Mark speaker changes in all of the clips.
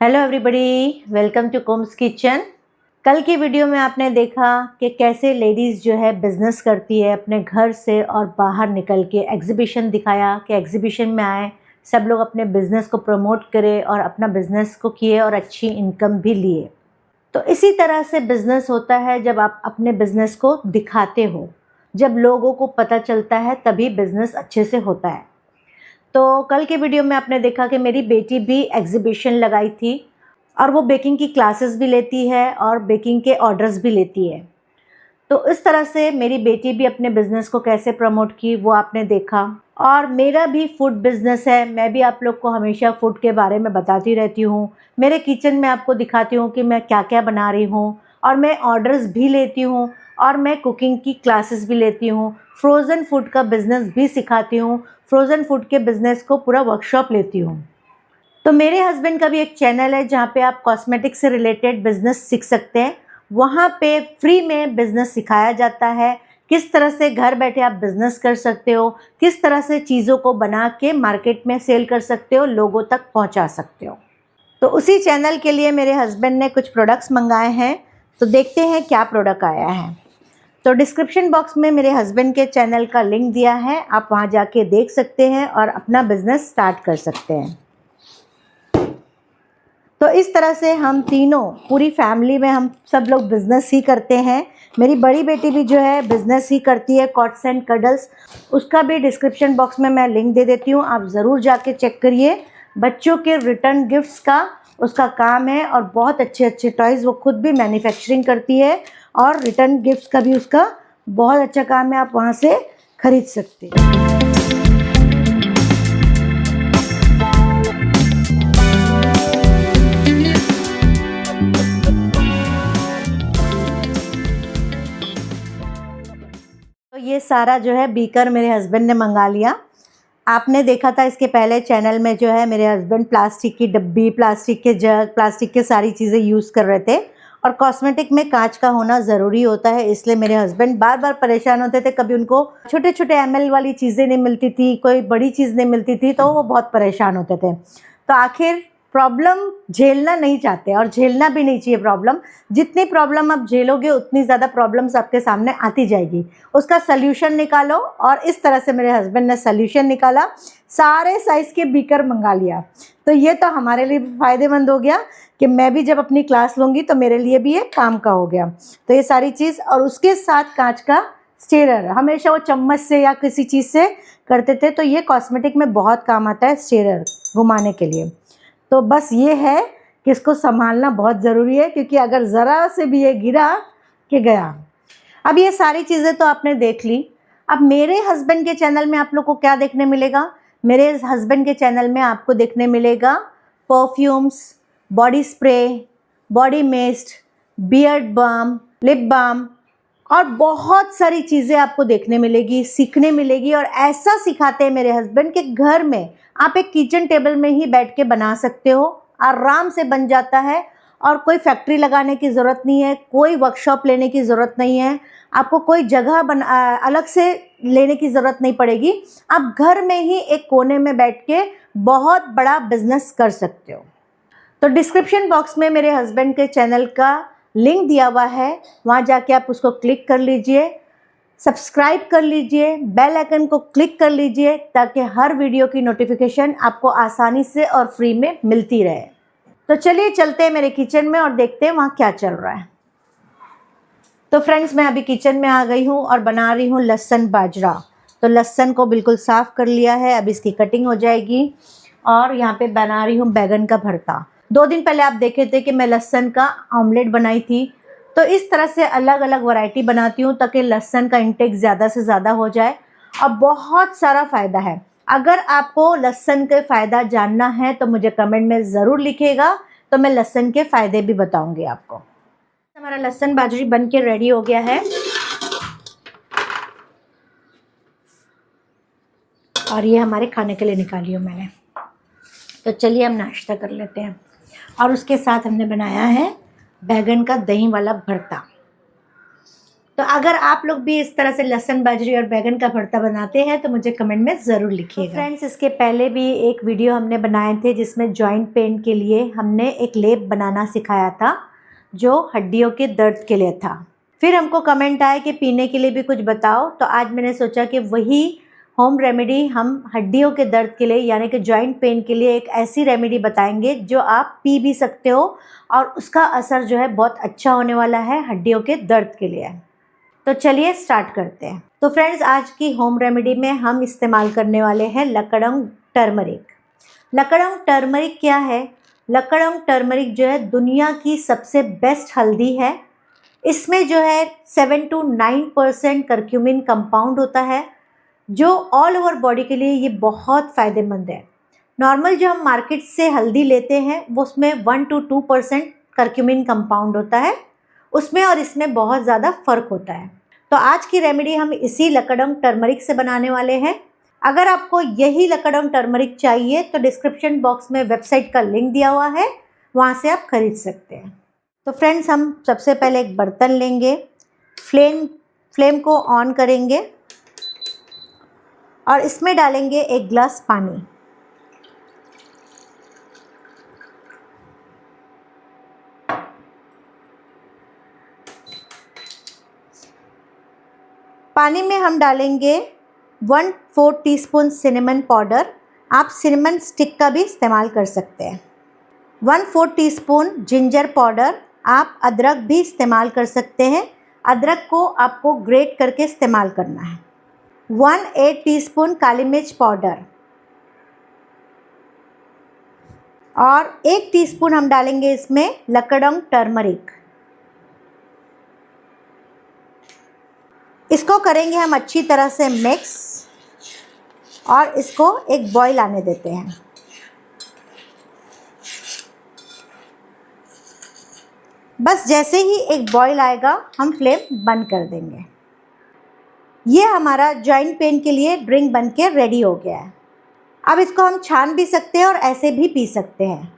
Speaker 1: Hello everybody, welcome to Kom's kitchen. कल की video में आपने देखा कि कैसे लेडीज़ जो है बिज़नेस करती है अपने घर से और बाहर निकल के एग्जीबिशन दिखाया कि एग्जीबिशन में आए, सब लोग अपने बिज़नेस को प्रमोट करें और अपना बिज़नेस को किए और अच्छी इनकम भी लिए। तो इसी तरह से बिज़नेस होता है, जब आप अपने बिज़नेस को दिखाते हो, जब लोगों को पता चलता है तभी बिज़नेस अच्छे से होता है। तो कल के वीडियो में आपने देखा कि मेरी बेटी भी एग्जीबिशन लगाई थी और वो बेकिंग की क्लासेस भी लेती है और बेकिंग के ऑर्डर्स भी लेती है। तो इस तरह से मेरी बेटी भी अपने बिज़नेस को कैसे प्रमोट की वो आपने देखा। और मेरा भी फूड बिज़नेस है, मैं भी आप लोग को हमेशा फूड के बारे में बताती रहती हूँ। मेरे किचन में आपको दिखाती हूँ कि मैं क्या क्या बना रही हूँ, और मैं ऑर्डर्स भी लेती हूँ और मैं कुकिंग की क्लासेस भी लेती हूँ। फ्रोज़न फूड का बिज़नेस भी सिखाती हूँ, फ्रोज़न फूड के बिज़नेस को पूरा वर्कशॉप लेती हूँ। तो मेरे हस्बैंड का भी एक चैनल है जहाँ पे आप कॉस्मेटिक्स से रिलेटेड बिज़नेस सीख सकते हैं। वहाँ पे फ्री में बिज़नेस सिखाया जाता है, किस तरह से घर बैठे आप बिज़नेस कर सकते हो, किस तरह से चीज़ों को बना के मार्केट में सेल कर सकते हो, लोगों तक पहुँचा सकते हो। तो उसी चैनल के लिए मेरे हस्बैंड ने कुछ प्रोडक्ट्स मंगाए हैं, तो देखते हैं क्या प्रोडक्ट आया है। तो डिस्क्रिप्शन बॉक्स में मेरे हस्बैंड के चैनल का लिंक दिया है, आप वहाँ जाके देख सकते हैं और अपना बिज़नेस स्टार्ट कर सकते हैं। तो इस तरह से हम तीनों पूरी फैमिली में हम सब लोग बिज़नेस ही करते हैं। मेरी बड़ी बेटी भी जो है बिज़नेस ही करती है, कॉट्स एंड कडल्स। उसका भी डिस्क्रिप्शन बॉक्स में मैं लिंक दे देती हूँ, आप ज़रूर जाके चेक करिए। बच्चों के रिटर्न गिफ्ट्स का उसका काम है और बहुत अच्छे अच्छे टॉयज़ वो खुद भी मैन्युफैक्चरिंग करती है, और रिटर्न गिफ्ट्स का भी उसका बहुत अच्छा काम है, आप वहाँ से खरीद सकते हैं। तो ये सारा जो है बीकर मेरे हस्बैंड ने मंगा लिया। आपने देखा था इसके पहले चैनल में जो है मेरे हस्बैंड प्लास्टिक की डब्बी, प्लास्टिक के जग, प्लास्टिक के सारी चीज़ें यूज़ कर रहे थे, और कॉस्मेटिक में कांच का होना ज़रूरी होता है, इसलिए मेरे हस्बैंड बार बार परेशान होते थे। कभी उनको छोटे छोटे ml वाली चीज़ें नहीं मिलती थी, कोई बड़ी चीज़ नहीं मिलती थी, तो वो बहुत परेशान होते थे। तो आखिर प्रॉब्लम झेलना नहीं चाहते, और झेलना भी नहीं चाहिए प्रॉब्लम। जितनी प्रॉब्लम आप झेलोगे उतनी ज़्यादा प्रॉब्लम्स आपके सामने आती जाएगी। उसका सल्यूशन निकालो, और इस तरह से मेरे हस्बैंड ने सल्यूशन निकाला, सारे साइज़ के बीकर मंगा लिया। तो ये तो हमारे लिए फ़ायदेमंद हो गया कि मैं भी जब अपनी क्लास लूँगी तो मेरे लिए भी ये काम का हो गया। तो ये सारी चीज़, और उसके साथ कांच का स्टेरर, हमेशा वो चम्मच से या किसी चीज़ से करते थे, तो ये कॉस्मेटिक में बहुत काम आता है स्टेरर घुमाने के लिए। तो बस ये है कि इसको संभालना बहुत ज़रूरी है, क्योंकि अगर ज़रा से भी ये गिरा कि गया। अब ये सारी चीज़ें तो आपने देख ली। अब मेरे हस्बैंड के चैनल में आप लोग को क्या देखने मिलेगा? मेरे हस्बैंड के चैनल में आपको देखने मिलेगा perfumes, body spray, body mist, beard balm, lip balm, और बहुत सारी चीज़ें आपको देखने मिलेगी, सीखने मिलेगी। और ऐसा सिखाते हैं मेरे हस्बैंड कि घर में आप एक किचन टेबल में ही बैठ के बना सकते हो, आराम से बन जाता है, और कोई फैक्ट्री लगाने की ज़रूरत नहीं है, कोई वर्कशॉप लेने की ज़रूरत नहीं है, आपको कोई जगह अलग से लेने की ज़रूरत नहीं पड़ेगी। आप घर में ही एक कोने में बैठ के बहुत बड़ा बिजनेस कर सकते हो। तो डिस्क्रिप्शन बॉक्स में मेरे हस्बैंड के चैनल का लिंक दिया हुआ है, वहाँ जाके आप उसको क्लिक कर लीजिए, सब्सक्राइब कर लीजिए, बेल आइकन को क्लिक कर लीजिए, ताकि हर वीडियो की नोटिफिकेशन आपको आसानी से और फ्री में मिलती रहे। तो चलिए चलते हैं मेरे किचन में और देखते हैं वहाँ क्या चल रहा है। तो फ्रेंड्स, मैं अभी किचन में आ गई हूँ और बना रही हूँ लहसुन बाजरा। तो लहसुन को बिल्कुल साफ़ कर लिया है, अब इसकी कटिंग हो जाएगी। और यहाँ पे बना रही हूँ बैगन का भरता। 2 दिन पहले आप देखे थे कि मैं लहसुन का ऑमलेट बनाई थी। तो इस तरह से अलग अलग वैरायटी बनाती हूँ ताकि लहसुन का इंटेक ज़्यादा से ज़्यादा हो जाए, और बहुत सारा फ़ायदा है। अगर आपको लहसुन के फ़ायदा जानना है तो मुझे कमेंट में ज़रूर लिखिएगा, तो मैं लहसुन के फ़ायदे भी बताऊँगी आपको। हमारा लहसुन बाजरी बन के रेडी हो गया है, और ये हमारे खाने के लिए निकाली हूँ मैंने। तो चलिए हम नाश्ता कर लेते हैं। और उसके साथ हमने बनाया है बैगन का दही वाला भरता। तो अगर आप लोग भी इस तरह से लहसुन बाजरी और बैगन का भरता बनाते हैं तो मुझे कमेंट में ज़रूर लिखिएगा। तो फ्रेंड्स, इसके पहले भी एक वीडियो हमने बनाए थे जिसमें जॉइंट पेन के लिए हमने एक लेप बनाना सिखाया था जो हड्डियों के दर्द के लिए था। फिर हमको कमेंट आया कि पीने के लिए भी कुछ बताओ, तो आज मैंने सोचा कि वही होम रेमेडी हम हड्डियों के दर्द के लिए यानी कि जॉइंट पेन के लिए एक ऐसी रेमेडी बताएंगे जो आप पी भी सकते हो और उसका असर जो है बहुत अच्छा होने वाला है हड्डियों के दर्द के लिए। तो चलिए स्टार्ट करते हैं। तो फ्रेंड्स, आज की होम रेमेडी में हम इस्तेमाल करने वाले हैं लकडंग टर्मरिक। लकडंग टर्मरिक क्या है? लकडंग टर्मरिक जो है दुनिया की सबसे बेस्ट हल्दी है। इसमें जो है 7 to 9% करक्यूमिन कंपाउंड होता है जो ऑल ओवर बॉडी के लिए ये बहुत फ़ायदेमंद है। नॉर्मल जो हम मार्केट से हल्दी लेते हैं वो उसमें 1 to 2% करक्यूमिन कंपाउंड होता है उसमें, और इसमें बहुत ज़्यादा फ़र्क होता है। तो आज की रेमेडी हम इसी लकडंग टर्मरिक से बनाने वाले हैं। अगर आपको यही लकडंग टर्मरिक चाहिए तो डिस्क्रिप्शन बॉक्स में वेबसाइट का लिंक दिया हुआ है, वहाँ से आप खरीद सकते हैं। तो फ्रेंड्स, हम सबसे पहले एक बर्तन लेंगे, फ्लेम को ऑन करेंगे और इसमें डालेंगे 1 गिलास पानी। पानी में हम डालेंगे 1/4 टीस्पून सिनेमन पाउडर। आप सिनेमन स्टिक का भी इस्तेमाल कर सकते हैं। 1/4 टीस्पून जिंजर पाउडर। आप अदरक भी इस्तेमाल कर सकते हैं। अदरक को आपको ग्रेट करके इस्तेमाल करना है। 1/8 टीस्पून काली मिर्च पाउडर और 1 टीस्पून हम डालेंगे इसमें लकडंग टर्मरिक। इसको करेंगे हम अच्छी तरह से मिक्स और इसको एक बॉईल आने देते हैं। बस जैसे ही एक बॉईल आएगा हम फ्लेम बंद कर देंगे। ये हमारा जॉइंट पेन के लिए ड्रिंक बन के रेडी हो गया है। अब इसको हम छान भी सकते हैं और ऐसे भी पी सकते हैं।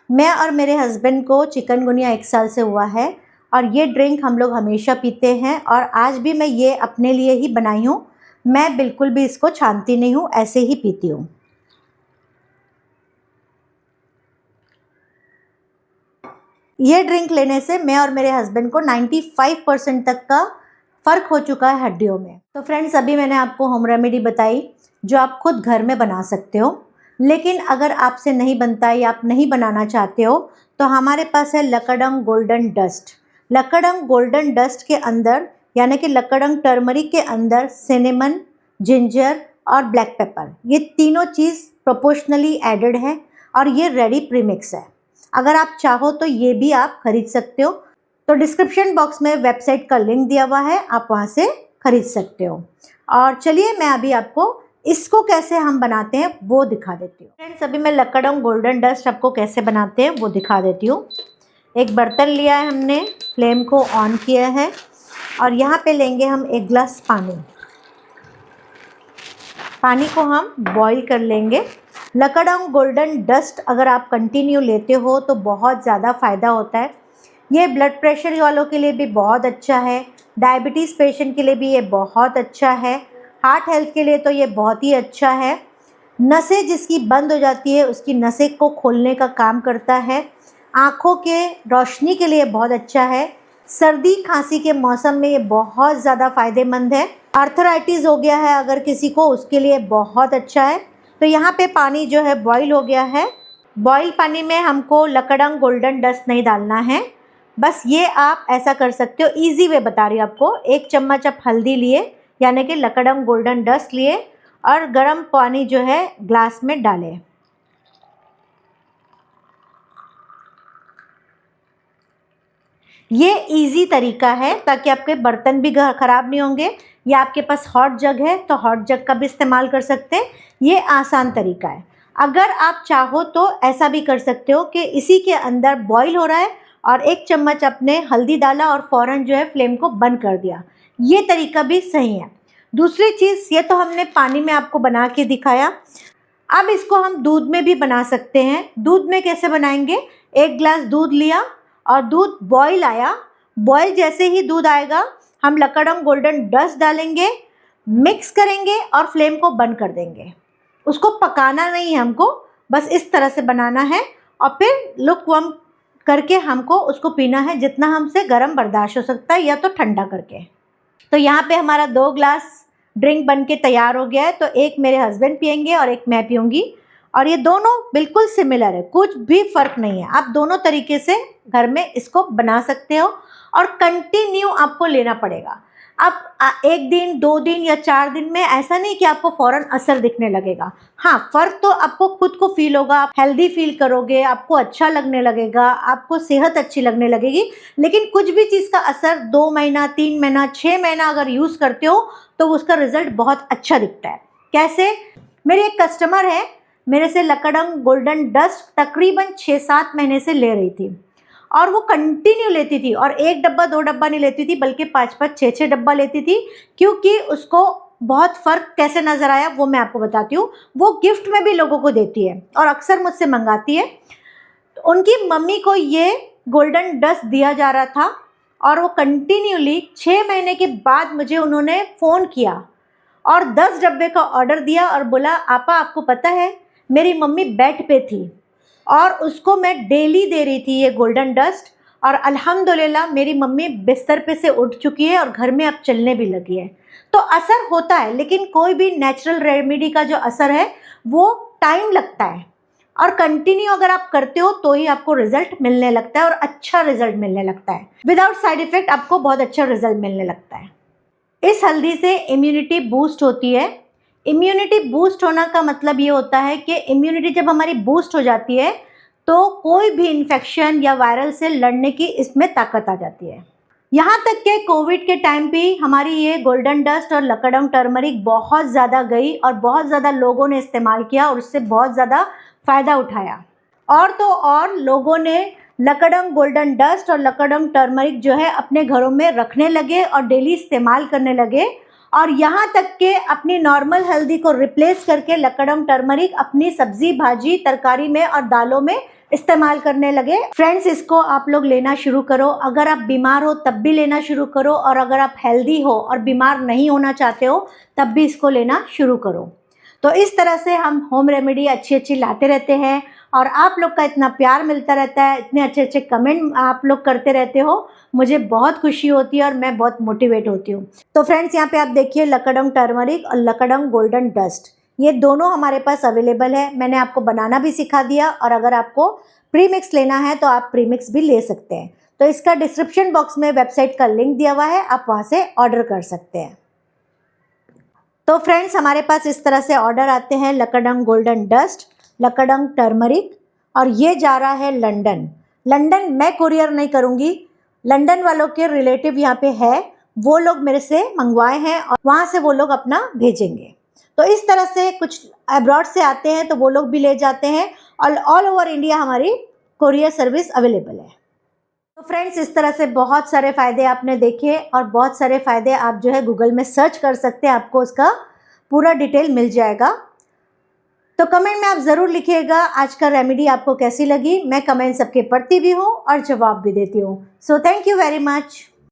Speaker 1: मैं और मेरे हस्बैंड को चिकनगुनिया 1 साल से हुआ है और ये ड्रिंक हम लोग हमेशा पीते हैं और आज भी मैं ये अपने लिए ही बनाई हूँ। मैं बिल्कुल भी इसको छानती नहीं हूँ, ऐसे ही पीती हूँ। ये ड्रिंक लेने से मैं और मेरे हस्बैंड को 95% तक का फ़र्क हो चुका है हड्डियों में। तो फ्रेंड्स, अभी मैंने आपको होम रेमेडी बताई जो आप खुद घर में बना सकते हो, लेकिन अगर आपसे नहीं बनता है या आप नहीं बनाना चाहते हो तो हमारे पास है लकडंग गोल्डन डस्ट। लकडंग गोल्डन डस्ट के अंदर यानी कि लकडंग टर्मरिक के अंदर सिनेमन, जिंजर और ब्लैक पेपर, ये तीनों चीज़ प्रोपोर्शनली एडेड है और ये रेडी प्रीमिक्स है। अगर आप चाहो तो ये भी आप खरीद सकते हो। तो डिस्क्रिप्शन बॉक्स में वेबसाइट का लिंक दिया हुआ है, आप वहाँ से खरीद सकते हो। और चलिए मैं अभी आपको इसको कैसे हम बनाते हैं वो दिखा देती हूँ। फ्रेंड्स, अभी मैं लकडंग गोल्डन डस्ट आपको कैसे बनाते हैं वो दिखा देती हूँ। एक बर्तन लिया है हमने, फ्लेम को ऑन किया है और यहाँ पे लेंगे हम 1 गिलास पानी। पानी को हम बॉईल कर लेंगे। लकडंग गोल्डन डस्ट अगर आप कंटिन्यू लेते हो तो बहुत ज़्यादा फ़ायदा होता है। ये ब्लड प्रेशर वालों के लिए भी बहुत अच्छा है, डायबिटीज़ पेशेंट के लिए भी ये बहुत अच्छा है, हार्ट हेल्थ के लिए तो ये बहुत ही अच्छा है। नसें जिसकी बंद हो जाती है उसकी नसें को खोलने का काम करता है। आँखों के रोशनी के लिए बहुत अच्छा है। सर्दी खांसी के मौसम में ये बहुत ज़्यादा फ़ायदेमंद है। आर्थराइटिस हो गया है अगर किसी को, उसके लिए बहुत अच्छा है। तो यहाँ पे पानी जो है बॉईल हो गया है। बॉईल पानी में हमको लकडंग गोल्डन डस्ट नहीं डालना है। बस ये आप ऐसा कर सकते हो, इजी वे बता रही हूँ आपको। 1 चम्मच आप हल्दी लिए यानी कि लकडंग गोल्डन डस्ट लिए और गर्म पानी जो है ग्लास में डालें। ये इजी तरीका है ताकि आपके बर्तन भी ख़राब नहीं होंगे, या आपके पास हॉट जग है तो हॉट जग का भी इस्तेमाल कर सकते हैं। ये आसान तरीका है। अगर आप चाहो तो ऐसा भी कर सकते हो कि इसी के अंदर बॉईल हो रहा है और 1 चम्मच अपने हल्दी डाला और फ़ौरन जो है फ्लेम को बंद कर दिया। ये तरीका भी सही है। दूसरी चीज़, ये तो हमने पानी में आपको बना के दिखाया। अब इसको हम दूध में भी बना सकते हैं। दूध में कैसे बनाएंगे? 1 गिलास दूध लिया और दूध बॉईल आया। बॉईल जैसे ही दूध आएगा हम लकड़म गोल्डन डस्ट डालेंगे, मिक्स करेंगे और फ्लेम को बंद कर देंगे। उसको पकाना नहीं है हमको, बस इस तरह से बनाना है और फिर लुकवार्म करके हमको उसको पीना है, जितना हमसे गर्म बर्दाश्त हो सकता है या तो ठंडा करके। तो यहाँ पे हमारा 2 ग्लास ड्रिंक बन के तैयार हो गया है। तो एक मेरे हस्बैंड पियेंगे और एक मैं पीऊँगी, और ये दोनों बिल्कुल सिमिलर है, कुछ भी फ़र्क नहीं है। आप दोनों तरीके से घर में इसको बना सकते हो और कंटिन्यू आपको लेना पड़ेगा। अब 1 दिन, 2 दिन या 4 दिन में ऐसा नहीं कि आपको फ़ौरन असर दिखने लगेगा। हाँ, फ़र्क तो आपको खुद को फ़ील होगा, आप हेल्दी फ़ील करोगे, आपको अच्छा लगने लगेगा, आपको सेहत अच्छी लगने लगेगी। लेकिन कुछ भी चीज़ का असर 2 महीना, 3 महीना, 6 महीना अगर यूज़ करते हो तो उसका रिज़ल्ट बहुत अच्छा दिखता है। कैसे? मेरी एक कस्टमर है, मेरे से लकड़म गोल्डन डस्ट तकरीबन 6-7 महीने से ले रही थी और वो कंटिन्यू लेती थी, और 1 डब्बा 2 डब्बा नहीं लेती थी बल्कि 5-5, 6-6 डब्बा लेती थी। क्योंकि उसको बहुत फ़र्क कैसे नज़र आया वो मैं आपको बताती हूँ। वो गिफ्ट में भी लोगों को देती है और अक्सर मुझसे मंगाती है। तो उनकी मम्मी को ये गोल्डन डस्ट दिया जा रहा था और वो कंटिन्यूली 6 महीने के बाद मुझे उन्होंने फ़ोन किया और 10 डब्बे का ऑर्डर दिया और बोला, आपा आपको पता है मेरी मम्मी बेड पे थी और उसको मैं डेली दे रही थी ये गोल्डन डस्ट, और अल्हम्दुलिल्लाह मेरी मम्मी बिस्तर पे से उठ चुकी है और घर में अब चलने भी लगी है। तो असर होता है, लेकिन कोई भी नेचुरल रेमेडी का जो असर है वो टाइम लगता है, और कंटिन्यू अगर आप करते हो तो ही आपको रिजल्ट मिलने लगता है और अच्छा रिजल्ट मिलने लगता है। विदाउट साइड इफ़ेक्ट आपको बहुत अच्छा रिजल्ट मिलने लगता है। इस हल्दी से इम्यूनिटी बूस्ट होती है। इम्यूनिटी बूस्ट होना का मतलब ये होता है कि इम्यूनिटी जब हमारी बूस्ट हो जाती है तो कोई भी इन्फेक्शन या वायरल से लड़ने की इसमें ताकत आ जाती है। यहाँ तक कि कोविड के टाइम पे हमारी ये गोल्डन डस्ट और लकड़म टर्मरिक बहुत ज़्यादा गई और बहुत ज़्यादा लोगों ने इस्तेमाल किया और उससे बहुत ज़्यादा फ़ायदा उठाया। और तो और लोगों ने लकड़म गोल्डन डस्ट और लकड़म टर्मरिक जो है अपने घरों में रखने लगे और डेली इस्तेमाल करने लगे, और यहाँ तक कि अपनी नॉर्मल हल्दी को रिप्लेस करके लकड़म टर्मरिक अपनी सब्जी, भाजी, तरकारी में और दालों में इस्तेमाल करने लगे। फ्रेंड्स, इसको आप लोग लेना शुरू करो। अगर आप बीमार हो तब भी लेना शुरू करो, और अगर आप हेल्दी हो और बीमार नहीं होना चाहते हो तब भी इसको लेना शुरू करो। तो इस तरह से हम होम रेमेडी अच्छी अच्छी लाते रहते हैं और आप लोग का इतना प्यार मिलता रहता है, इतने अच्छे अच्छे कमेंट आप लोग करते रहते हो, मुझे बहुत खुशी होती है और मैं बहुत मोटिवेट होती हूँ। तो फ्रेंड्स, यहाँ पे आप देखिए लकड़म टर्मरिक और लकड़म गोल्डन डस्ट, ये दोनों हमारे पास अवेलेबल है। मैंने आपको बनाना भी सिखा दिया, और अगर आपको प्रीमिक्स लेना है तो आप प्रीमिक्स भी ले सकते हैं। तो इसका डिस्क्रिप्शन बॉक्स में वेबसाइट का लिंक दिया हुआ है, आप वहाँ से ऑर्डर कर सकते हैं। तो फ्रेंड्स, हमारे पास इस तरह से ऑर्डर आते हैं लकड़म गोल्डन डस्ट, लकड़म टर्मरिक, और ये जा रहा है लंदन। लंदन मैं कुरियर नहीं करूँगी, लंदन वालों के रिलेटिव यहाँ पे है, वो लोग मेरे से मंगवाए हैं और वहाँ से वो लोग अपना भेजेंगे। तो इस तरह से कुछ अब्रॉड से आते हैं तो वो लोग भी ले जाते हैं, और ऑल ओवर इंडिया हमारी कुरियर सर्विस अवेलेबल है। तो फ्रेंड्स, इस तरह से बहुत सारे फ़ायदे आपने देखे, और बहुत सारे फ़ायदे आप जो है गूगल में सर्च कर सकते हैं, आपको उसका पूरा डिटेल मिल जाएगा। तो कमेंट में आप ज़रूर लिखिएगा आज का रेमेडी आपको कैसी लगी। मैं कमेंट सबके पढ़ती भी हूँ और जवाब भी देती हूँ। So thank you very much.